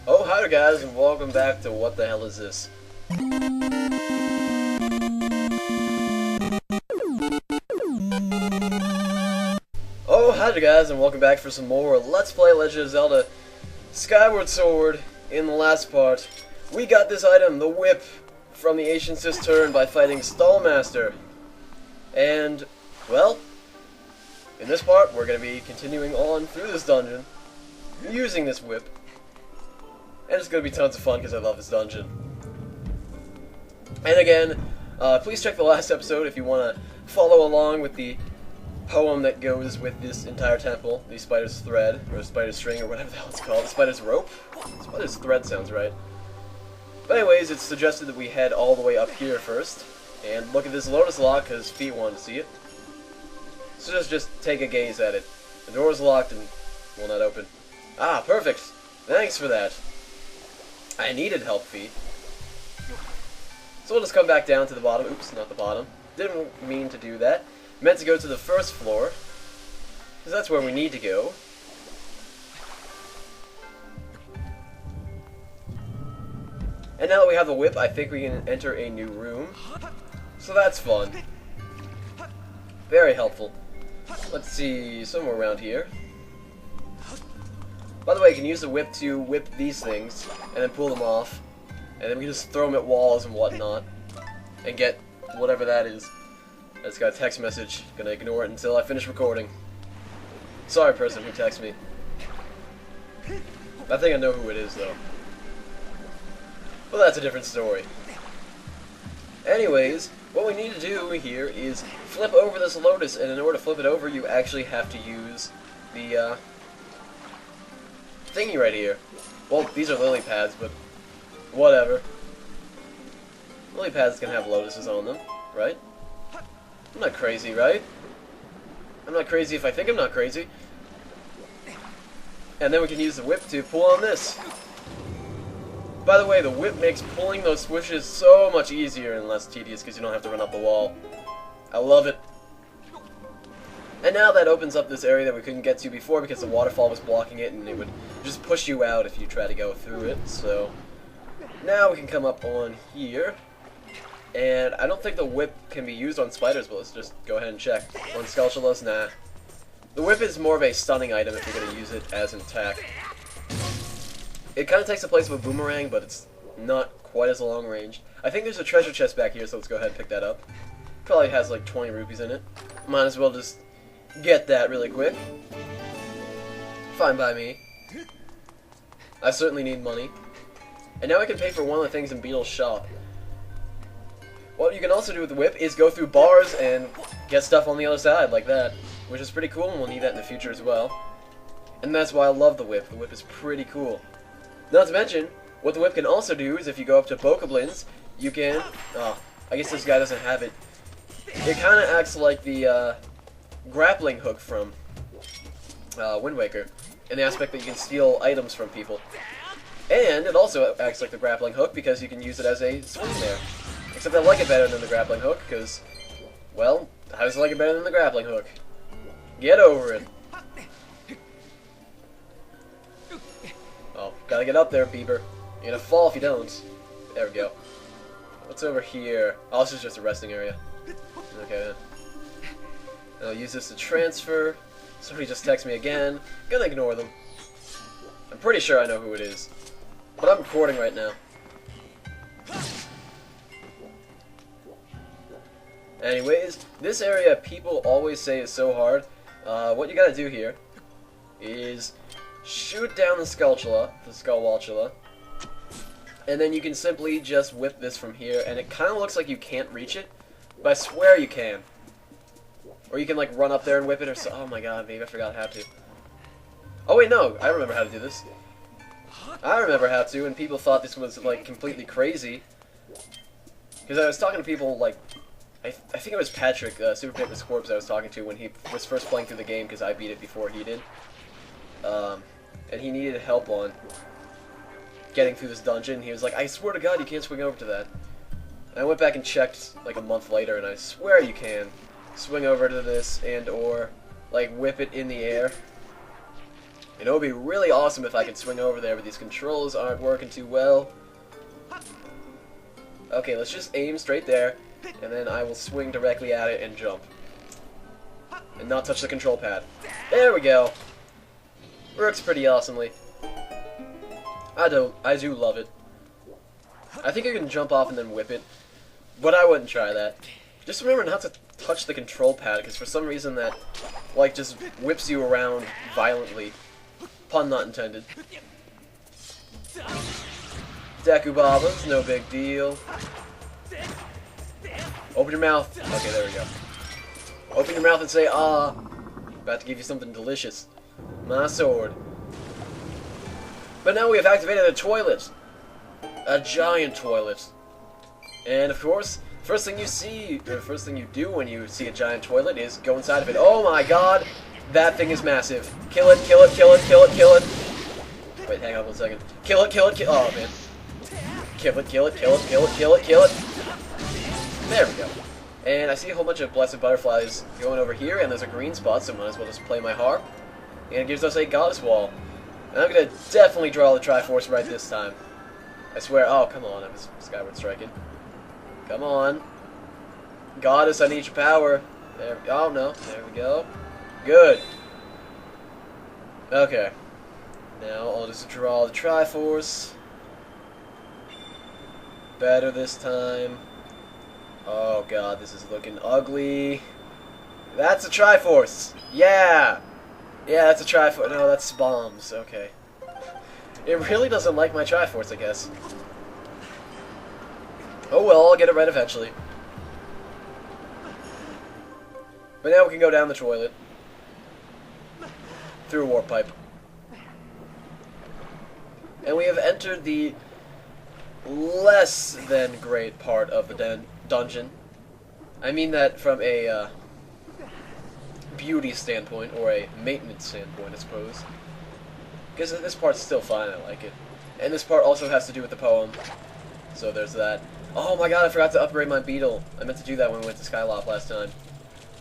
Oh, hi there guys, and welcome back to What the Hell Is This? Oh, hi there guys, and welcome back for some more Let's Play Legend of Zelda Skyward Sword. In the last part, we got this item, the whip, from the Ancient Cistern by fighting Stallmaster. And, well, in this part, we're going to be continuing on through this dungeon, using this whip. And it's going to be tons of fun because I love this dungeon. And again, please check the last episode if you want to follow along with the poem that goes with this entire temple. The spider's thread, or spider's string, or whatever the hell it's called. Spider's rope? Spider's thread sounds right. But anyways, it's suggested that we head all the way up here first. And look at this lotus lock because feet wanted to see it. So just take a gaze at it. The door is locked and will not open. Ah, perfect! Thanks for that. I needed help, feet. So we'll just come back down to the bottom. Oops, not the bottom. Didn't mean to do that. Meant to go to the first floor, because that's where we need to go. And now that we have the whip, I think we can enter a new room. So that's fun. Very helpful. Let's see, somewhere around here. By the way, you can use the whip to whip these things, and then pull them off. And then we can just throw them at walls and whatnot. And get whatever that is. I just got a text message. Gonna ignore it until I finish recording. Sorry, person who texted me. I think I know who it is, though. Well, that's a different story. Anyways, what we need to do here is flip over this lotus, and in order to flip it over, you actually have to use the, thingy right here. Well, these are lily pads, but whatever. Lily pads can have lotuses on them, right? I'm not crazy, right? I'm not crazy if I think I'm not crazy. And then we can use the whip to pull on this. By the way, the whip makes pulling those swishes so much easier and less tedious because you don't have to run up the wall. I love it. And now that opens up this area that we couldn't get to before because the waterfall was blocking it and it would just push you out if you try to go through it. So now we can come up on here. And I don't think the whip can be used on spiders, but let's just go ahead and check. On Skulltulas, nah. The whip is more of a stunning item if you're going to use it as an attack. It kind of takes the place of a boomerang, but it's not quite as long range. I think there's a treasure chest back here, so let's go ahead and pick that up. Probably has like 20 rupees in it. Might as well just get that really quick. Fine by me. I certainly need money. And now I can pay for one of the things in Beetle's shop. What you can also do with the whip is go through bars and get stuff on the other side, like that. Which is pretty cool, and we'll need that in the future as well. And that's why I love the whip. The whip is pretty cool. Not to mention, what the whip can also do is if you go up to Bokoblins, you can... Oh, I guess this guy doesn't have it. It kind of acts like the grappling hook from Wind Waker, in the aspect that you can steal items from people. And it also acts like the grappling hook because you can use it as a swing there. Except I like it better than the grappling hook, because, well, how does I like it better than the grappling hook? Get over it. Oh, gotta get up there, Bieber. You're gonna fall if you don't. There we go. What's over here? Oh, this is just a resting area. Okay. I'll use this to transfer. Somebody just texted me again. Gonna ignore them. I'm pretty sure I know who it is. But I'm recording right now. Anyways, this area people always say is so hard. What you gotta do here is shoot down the Skullwalchula, and then you can simply just whip this from here, and it kind of looks like you can't reach it, but I swear you can. Or you can like run up there and whip it or so. Oh my god, maybe I forgot how to. Oh wait, no, I remember how to do this. I remember how to, and people thought this was like completely crazy. Because I was talking to people like, I think it was Patrick, Super Paper's Corpse I was talking to when he was first playing through the game because I beat it before he did. And he needed help on getting through this dungeon. He was like, I swear to God you can't swing over to that. And I went back and checked like a month later, and I swear you can swing over to this and or like whip it in the air. And it would be really awesome if I could swing over there, but these controls aren't working too well. Okay, let's just aim straight there, and then I will swing directly at it and jump. And not touch the control pad. There we go. Works pretty awesomely. I do love it. I think I can jump off and then whip it, but I wouldn't try that. Just remember not to touch the control pad, because for some reason that, like, just whips you around violently. Pun not intended. Deku Babas, no big deal. Open your mouth. Okay, there we go. Open your mouth and say, ah. About to give you something delicious. My sword. But now we have activated a toilet. A giant toilet. And of course, first thing you see, or the first thing you do when you see a giant toilet is go inside of it. Oh my god! That thing is massive. Kill it, kill it, kill it, kill it, kill it. Wait, hang on 1 second. Kill it, kill it, kill it. Oh man. Kill it, kill it, kill it, kill it, kill it, kill it. There we go. And I see a whole bunch of blessed butterflies going over here, and there's a green spot, so I might as well just play my harp. And it gives us a goddess wall. And I'm gonna definitely draw the Triforce right this time. I swear. Oh, come on, I was Skyward striking. Come on. Goddess, I need your power. There. Oh, no. There we go. Good. Okay. Now I'll just draw the Triforce. Better this time. Oh, God, this is looking ugly. That's a Triforce. Yeah. Yeah, that's a Triforce. No, that's bombs. Okay. It really doesn't like my Triforce, I guess. Oh well, I'll get it right eventually. But now we can go down the toilet. Through a warp pipe. And we have entered the less than great part of the dungeon. I mean that from a beauty standpoint, or a maintenance standpoint, I suppose. Because this part's still fine, I like it. And this part also has to do with the poem. So there's that. Oh my god, I forgot to upgrade my beetle. I meant to do that when we went to Skyloft last time.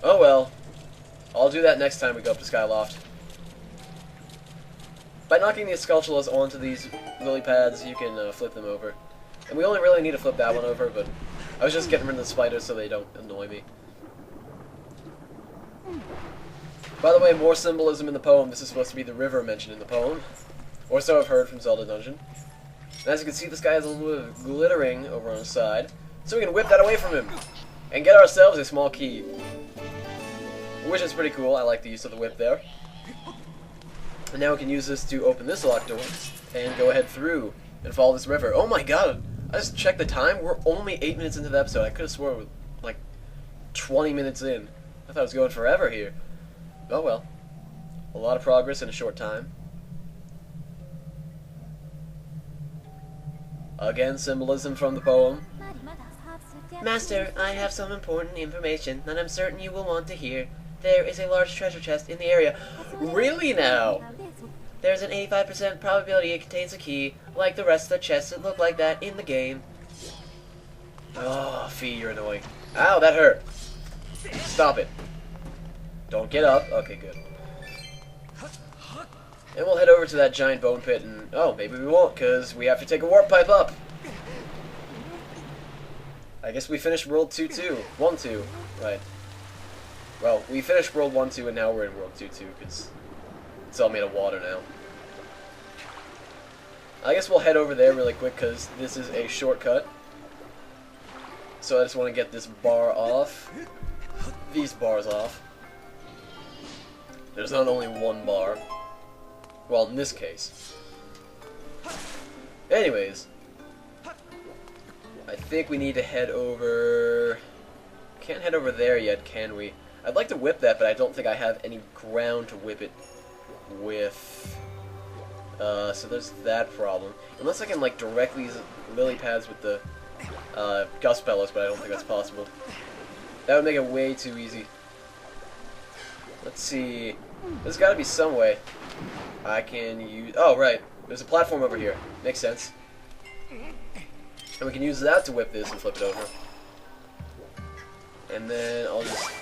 Oh well. I'll do that next time we go up to Skyloft. By knocking these Skulltulas onto these lily pads, you can flip them over. And we only really need to flip that one over, but I was just getting rid of the spiders so they don't annoy me. By the way, more symbolism in the poem. This is supposed to be the river mentioned in the poem. Or so I've heard from Zelda Dungeon. And as you can see, this guy has a little bit of glittering over on his side. So we can whip that away from him. And get ourselves a small key. Which is pretty cool. I like the use of the whip there. And now we can use this to open this locked door. And go ahead through and follow this river. Oh my god! I just checked the time. We're only 8 minutes into the episode. I could have sworn we were like 20 minutes in. I thought it was going forever here. Oh well. A lot of progress in a short time. Again, symbolism from the poem. Master, I have some important information that I'm certain you will want to hear. There is a large treasure chest in the area. Really now? There's an 85% probability it contains a key, like the rest of the chests that look like that in the game. Oh, Fee, you're annoying. Ow, that hurt. Stop it. Don't get up. Okay, good. And we'll head over to that giant bone pit and... Oh, maybe we won't, because we have to take a warp pipe up. I guess we finished World 2-2. 1-2. Right. Well, we finished World 1-2 and now we're in World 2-2, because it's all made of water now. I guess we'll head over there really quick, because this is a shortcut. So I just want to get this bar off. These bars off. There's not only one bar. Well, in this case. Anyways. I think we need to head over... Can't head over there yet, can we? I'd like to whip that, but I don't think I have any ground to whip it with. So there's that problem. Unless I can, like, direct these lily pads with the gust bellows, but I don't think that's possible. That would make it way too easy. Let's see. There's got to be some way I can use... Oh, right. There's a platform over here. Makes sense. And we can use that to whip this and flip it over. And then I'll just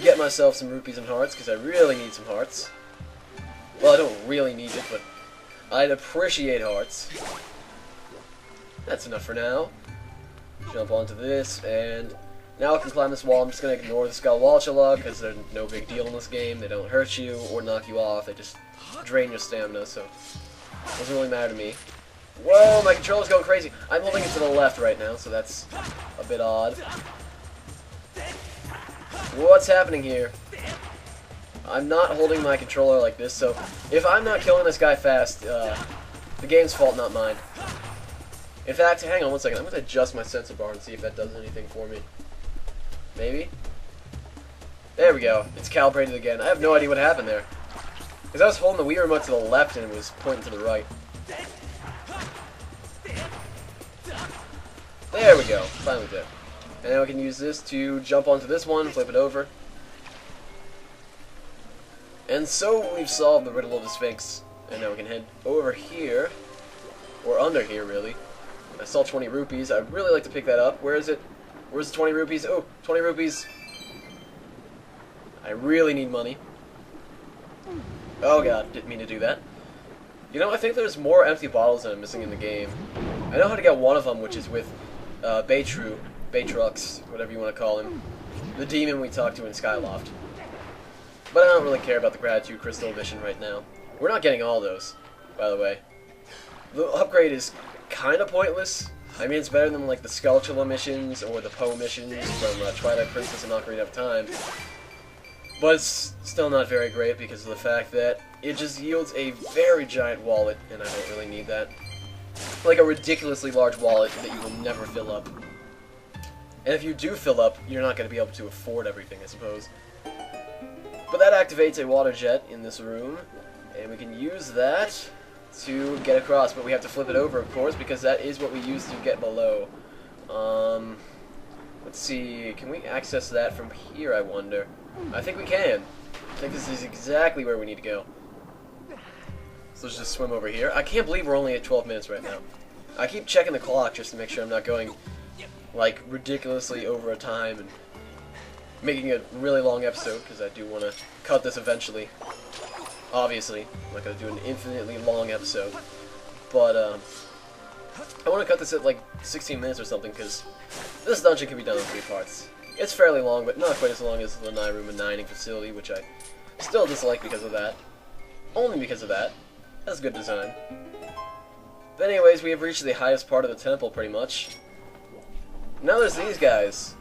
get myself some rupees and hearts, because I really need some hearts. Well, I don't really need it, but I'd appreciate hearts. That's enough for now. Jump onto this, and now I can climb this wall. I'm just going to ignore the Skyward because they're no big deal in this game. They don't hurt you or knock you off. They just drain your stamina, so it doesn't really matter to me. Whoa, my controller's going crazy. I'm holding it to the left right now, so that's a bit odd. What's happening here? I'm not holding my controller like this, so if I'm not killing this guy fast, the game's fault, not mine. In fact, hang on one second. I'm going to adjust my sensor bar and see if that does anything for me. Maybe? There we go. It's calibrated again. I have no idea what happened there. Because I was holding the Wii remote to the left and it was pointing to the right. There we go. Finally did. And now we can use this to jump onto this one, flip it over. And so we've solved the riddle of the Sphinx. And now we can head over here. Or under here, really. I saw 20 rupees. I'd really like to pick that up. Where is it? Where's the 20 rupees? Oh, 20 rupees. I really need money. Oh god, didn't mean to do that. You know, I think there's more empty bottles that I'm missing in the game. I know how to get one of them, which is with Baytrux, whatever you want to call him. The demon we talked to in Skyloft. But I don't really care about the Gratitude Crystal mission right now. We're not getting all those, by the way. The upgrade is kind of pointless. I mean, it's better than like the Skulltula missions or the Poe missions from Twilight Princess and Ocarina of Time. But it's still not very great because of the fact that it just yields a very giant wallet, and I don't really need that. Like a ridiculously large wallet that you will never fill up. And if you do fill up, you're not going to be able to afford everything, I suppose. But that activates a water jet in this room, and we can use that to get across, but we have to flip it over, of course, because that is what we use to get below. Let's see, can we access that from here, I wonder? I think we can. I think this is exactly where we need to go. So let's just swim over here. I can't believe we're only at 12 minutes right now. I keep checking the clock just to make sure I'm not going, like, ridiculously over a time and making a really long episode, because I do want to cut this eventually. Obviously, I'm not going to do an infinitely long episode, but I want to cut this at like 16 minutes or something, because this dungeon can be done in 3 parts. It's fairly long, but not quite as long as the Nairoom Mining Facility, which I still dislike because of that. Only because of that. That's good design. But anyways, we have reached the highest part of the temple, pretty much. Now there's these guys.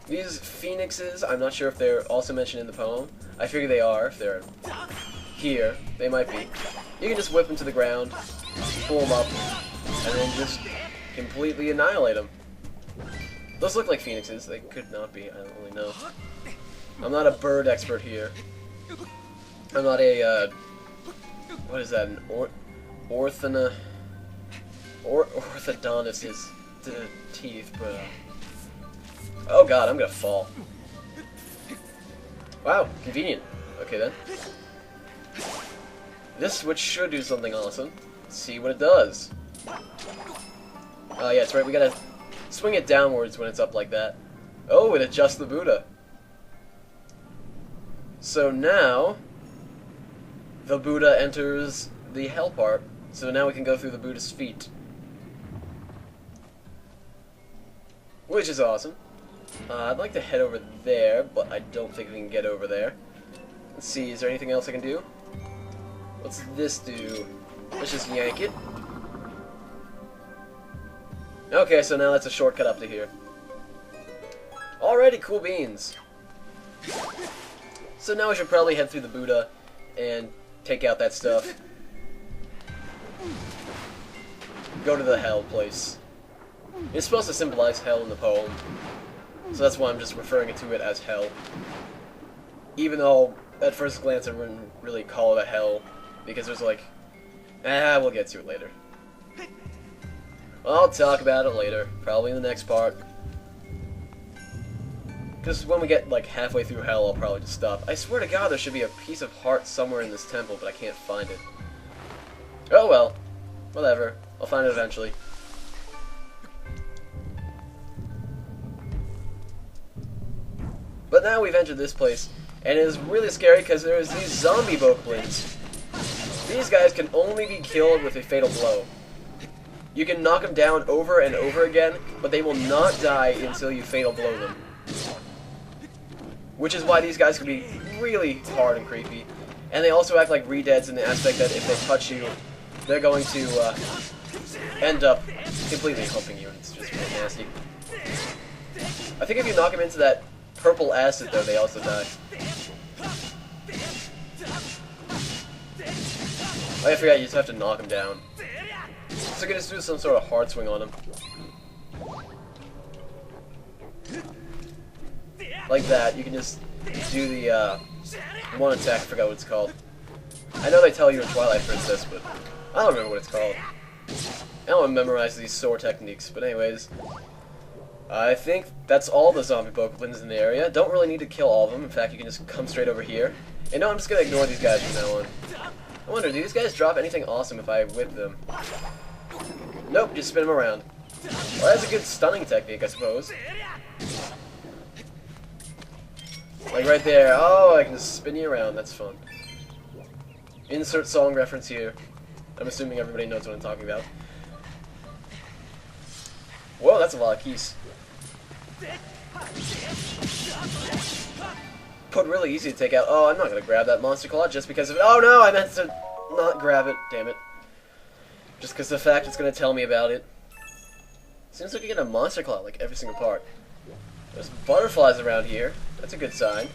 These phoenixes, I'm not sure if they're also mentioned in the poem. I figure they are, if they're here. They might be. You can just whip them to the ground, pull them up, and then just completely annihilate them. Those look like phoenixes. They could not be. I don't really know. I'm not a bird expert here. I'm not a, what is that? An orthodontist is teeth, but, oh god, I'm gonna fall. Wow, convenient. Okay then. This switch should do something awesome. Let's see what it does. Oh yeah, that's right, we gotta swing it downwards when it's up like that. Oh, it adjusts the Buddha. So now, the Buddha enters the hell part. So now we can go through the Buddha's feet. Which is awesome. I'd like to head over there, but I don't think we can get over there. Let's see, is there anything else I can do? What's this do? Let's just yank it. Okay, so now that's a shortcut up to here. Alrighty, cool beans. So now we should probably head through the Buddha and take out that stuff. Go to the hell place. It's supposed to symbolize hell in the poem, so that's why I'm just referring to it as hell. Even though, at first glance, I wouldn't really call it a hell, because there's like, we'll get to it later. I'll talk about it later, probably in the next part. Because when we get like halfway through hell, I'll probably just stop. I swear to God, there should be a piece of heart somewhere in this temple, but I can't find it. Oh well, whatever. I'll find it eventually. But now we've entered this place, and it is really scary because there's these zombie bokoblins These guys can only be killed with a fatal blow. You can knock them down over and over again, but they will not die until you fatal blow them. Which is why these guys can be really hard and creepy. And they also act like re-deads in the aspect that if they touch you, they're going to end up completely humping you, and it's just really nasty. I think if you knock them into that purple acid, though, they also die. Oh, I forgot, you just have to knock them down. So you can just do some sort of hard swing on them. Like that, you can just do the one attack, I forgot what it's called. I know they tell you in Twilight Princess, but I don't remember what it's called. I don't want to memorize these sword techniques, but anyways. I think that's all the zombie bokoblins in the area. Don't really need to kill all of them. In fact, you can just come straight over here. And no, I'm just going to ignore these guys from now on. I wonder, do these guys drop anything awesome if I whip them? Nope, just spin them around. Well, that's a good stunning technique, I suppose. Like right there. Oh, I can just spin you around. That's fun. Insert song reference here. I'm assuming everybody knows what I'm talking about. Whoa, that's a lot of keys. Put really easy to take out. Oh, I'm not going to grab that monster claw just because of it. Oh no, I meant to not grab it. Damn it. Just because the fact it's going to tell me about it. Seems like you get a monster claw like every single part. There's butterflies around here. That's a good sign.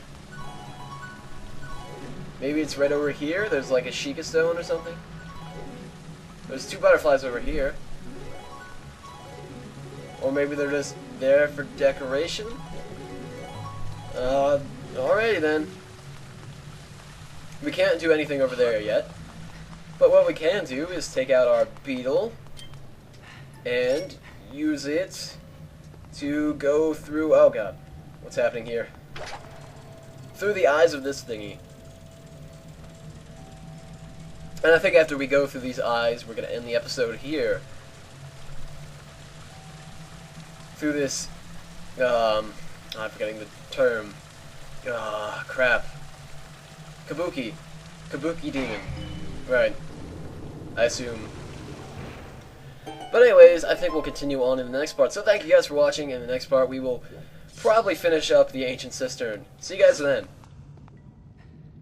Maybe it's right over here. There's like a Sheikah stone or something. There's 2 butterflies over here. Or maybe they're just there for decoration. Alrighty then. We can't do anything over there yet. But what we can do is take out our beetle and use it to go through... Oh god, what's happening here? Through the eyes of this thingy. And I think after we go through these eyes, we're going to end the episode here. Through this... I'm forgetting the term. Crap. Kabuki. Kabuki demon. Right. I assume. But anyways, I think we'll continue on in the next part. So thank you guys for watching. In the next part, we will probably finish up the Ancient Cistern. See you guys then.